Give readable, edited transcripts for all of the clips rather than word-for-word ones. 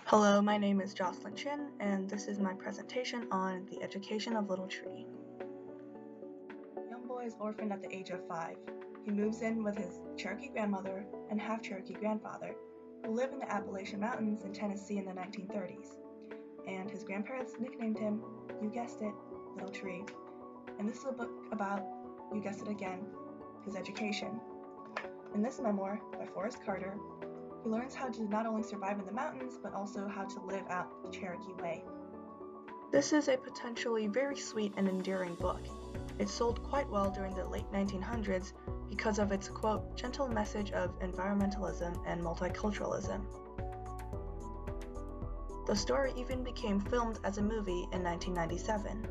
Hello, my name is Jocelyn Chin, and this is my presentation on the education of Little Tree. Young boy is orphaned at the age of 5. He moves in with his Cherokee grandmother and half-Cherokee grandfather, who live in the Appalachian Mountains in Tennessee in the 1930s. And his grandparents nicknamed him, you guessed it, Little Tree. And this is a book about, you guessed it again, his education. In this memoir by Forrest Carter, he learns how to not only survive in the mountains, but also how to live out the Cherokee way. This is a potentially very sweet and endearing book. It sold quite well during the late 1900s because of its, quote, gentle message of environmentalism and multiculturalism. The story even became filmed as a movie in 1997.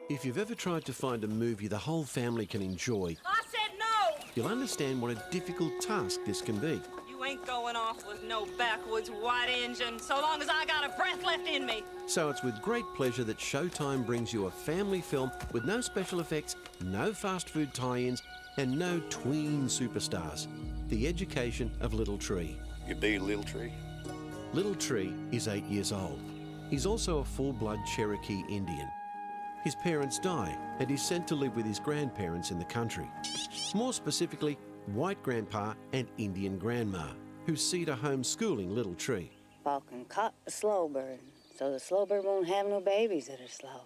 If you've ever tried to find a movie the whole family can enjoy, I said no! you'll understand what a difficult task this can be. You ain't going off with no backwoods white engine so long as I got a breath left in me. So it's with great pleasure that Showtime brings you a family film with no special effects, no fast food tie-ins, and no tween superstars. The Education of Little Tree. You be Little Tree? Little Tree is 8 years old. He's also a full-blood Cherokee Indian. His parents die and he's sent to live with his grandparents in the country. More specifically, white grandpa and Indian grandma, who see to homeschooling Little Tree. Falcon caught the slow bird, so the slow bird won't have no babies that are slow.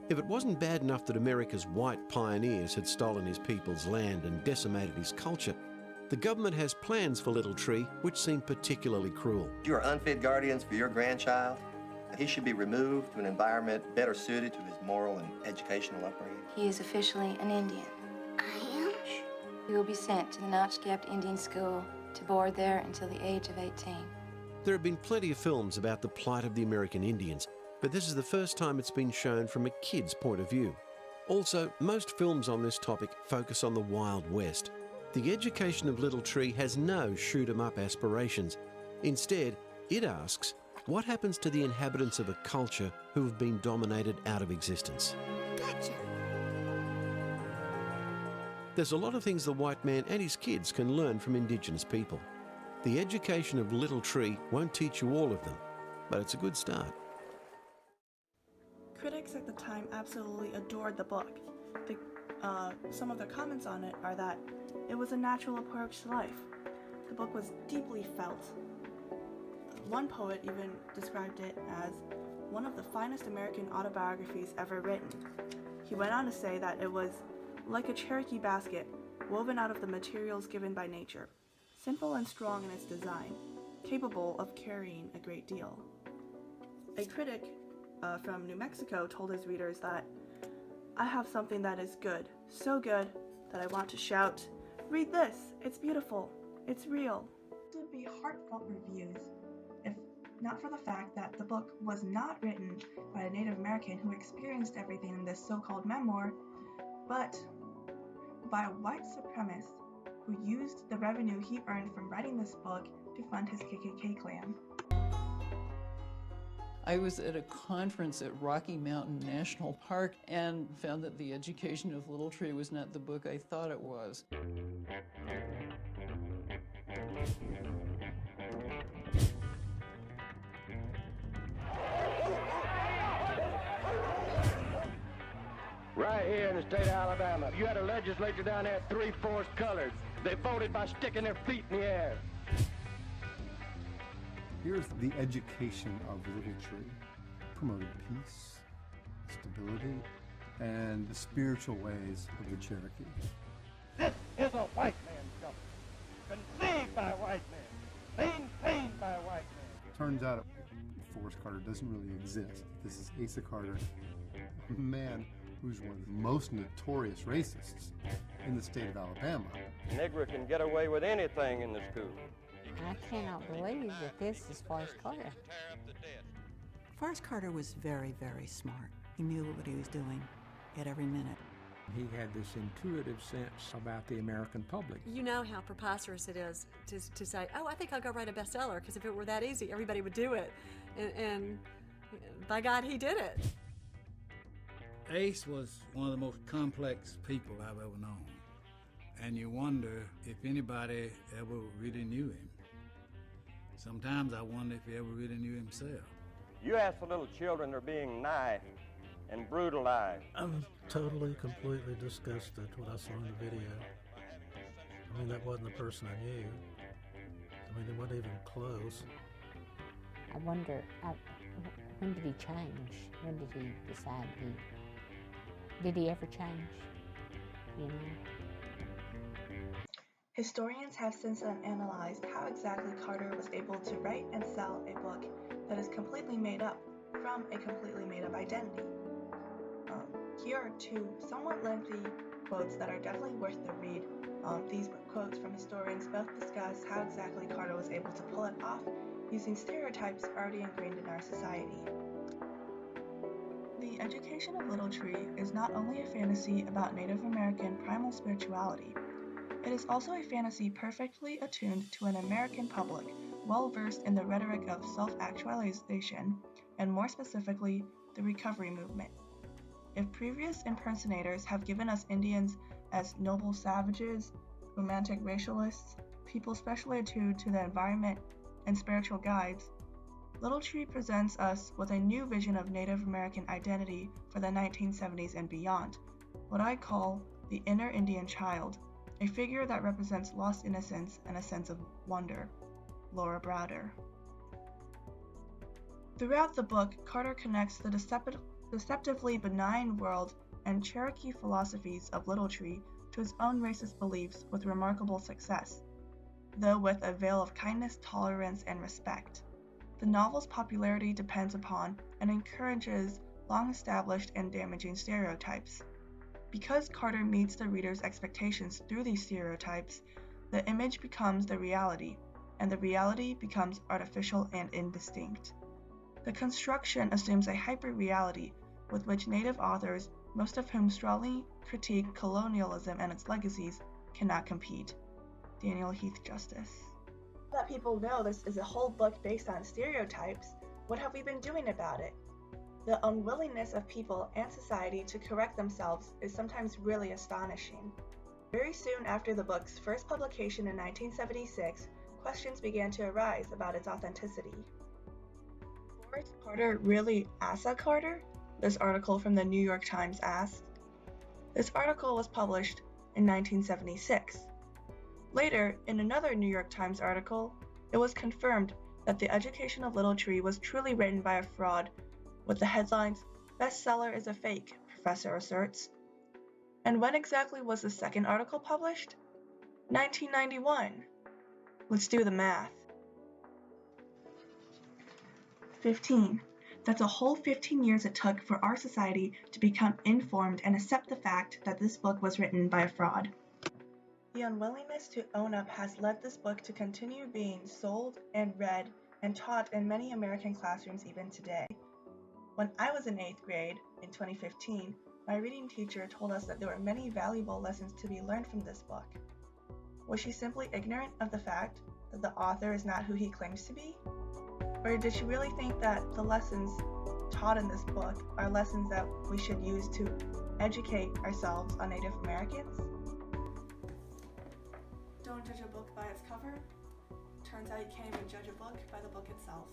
If it wasn't bad enough that America's white pioneers had stolen his people's land and decimated his culture, the government has plans for Little Tree which seem particularly cruel. You are unfit guardians for your grandchild. He should be removed to an environment better suited to his moral and educational upbringing. He is officially an Indian. I am? He will be sent to the Notch-Gap Indian School to board there until the age of 18. There have been plenty of films about the plight of the American Indians, but this is the first time it's been shown from a kid's point of view. Also, most films on this topic focus on the Wild West. The Education of Little Tree has no shoot-'em-up aspirations. Instead, it asks, what happens to the inhabitants of a culture who have been dominated out of existence? Gotcha. There's a lot of things the white man and his kids can learn from Indigenous people. The Education of Little Tree won't teach you all of them, but it's a good start. Critics at the time absolutely adored the book. Some of their comments on it are that it was a natural approach to life. The book was deeply felt. One poet even described it as one of the finest American autobiographies ever written. He went on to say that it was like a Cherokee basket woven out of the materials given by nature, simple and strong in its design, capable of carrying a great deal. A critic from New Mexico told his readers that, I have something that is good, so good that I want to shout, read this, it's beautiful, it's real. This would be heartfelt reviews if not for the fact that the book was not written by a Native American who experienced everything in this so-called memoir, but by a white supremacist who used the revenue he earned from writing this book to fund his KKK clan. I was at a conference at Rocky Mountain National Park and found that The Education of Little Tree was not the book I thought it was. Right here in the state of Alabama, you had a legislature down there 3/4 colored. They voted by sticking their feet in the air. Here's the Education of Little Tree, promoting peace, stability, and the spiritual ways of the Cherokee. This is a white man's government, conceived by white men, maintained by white men. Turns out Forrest Carter doesn't really exist. This is Asa Carter, a man who's one of the most notorious racists in the state of Alabama. Negro can get away with anything in the school. I cannot believe that this is Forrest Carter. Forrest Carter was very, very smart. He knew what he was doing at every minute. He had this intuitive sense about the American public. You know how preposterous it is to say, oh, I think I'll go write a bestseller, because if it were that easy, everybody would do it. And by God, he did it. Ace was one of the most complex people I've ever known. And you wonder if anybody ever really knew him. Sometimes I wonder if he ever really knew himself. You ask for little children that are being knifed and brutalized. I'm totally, completely disgusted what I saw in the video. I mean, that wasn't the person I knew. I mean, it wasn't even close. I wonder, when did he change? When did he decide did he ever change? You know? Historians have since then analyzed how exactly Carter was able to write and sell a book that is completely made up from a completely made up identity. Here are two somewhat lengthy quotes that are definitely worth the read. These quotes from historians both discuss how exactly Carter was able to pull it off using stereotypes already ingrained in our society. The Education of Little Tree is not only a fantasy about Native American primal spirituality, it is also a fantasy perfectly attuned to an American public well versed in the rhetoric of self-actualization, and more specifically, the recovery movement. If previous impersonators have given us Indians as noble savages, romantic racialists, people specially attuned to the environment, and spiritual guides, Little Tree presents us with a new vision of Native American identity for the 1970s and beyond, what I call the inner Indian child, a figure that represents lost innocence and a sense of wonder. Laura Browder. Throughout the book, Carter connects the deceptively benign world and Cherokee philosophies of Little Tree to his own racist beliefs with remarkable success, though with a veil of kindness, tolerance, and respect. The novel's popularity depends upon and encourages long-established and damaging stereotypes. Because Carter meets the reader's expectations through these stereotypes, the image becomes the reality, and the reality becomes artificial and indistinct. The construction assumes a hyper-reality with which Native authors, most of whom strongly critique colonialism and its legacies, cannot compete. Daniel Heath Justice. That people know this is a whole book based on stereotypes, what have we been doing about it? The unwillingness of people and society to correct themselves is sometimes really astonishing. Very soon after the book's first publication in 1976, questions began to arise about its authenticity. Was Carter really Asa Carter? This article from the New York Times asked. This article was published in 1976. Later, in another New York Times article, it was confirmed that The Education of Little Tree was truly written by a fraud, with the headlines, "Bestseller is a fake," professor asserts. And when exactly was the second article published? 1991. Let's do the math. 15. That's a whole 15 years it took for our society to become informed and accept the fact that this book was written by a fraud. The unwillingness to own up has led this book to continue being sold and read and taught in many American classrooms even today. When I was in 8th grade, in 2015, my reading teacher told us that there were many valuable lessons to be learned from this book. Was she simply ignorant of the fact that the author is not who he claims to be? Or did she really think that the lessons taught in this book are lessons that we should use to educate ourselves on Native Americans? Don't judge a book by its cover. Turns out you can't even judge a book by the book itself.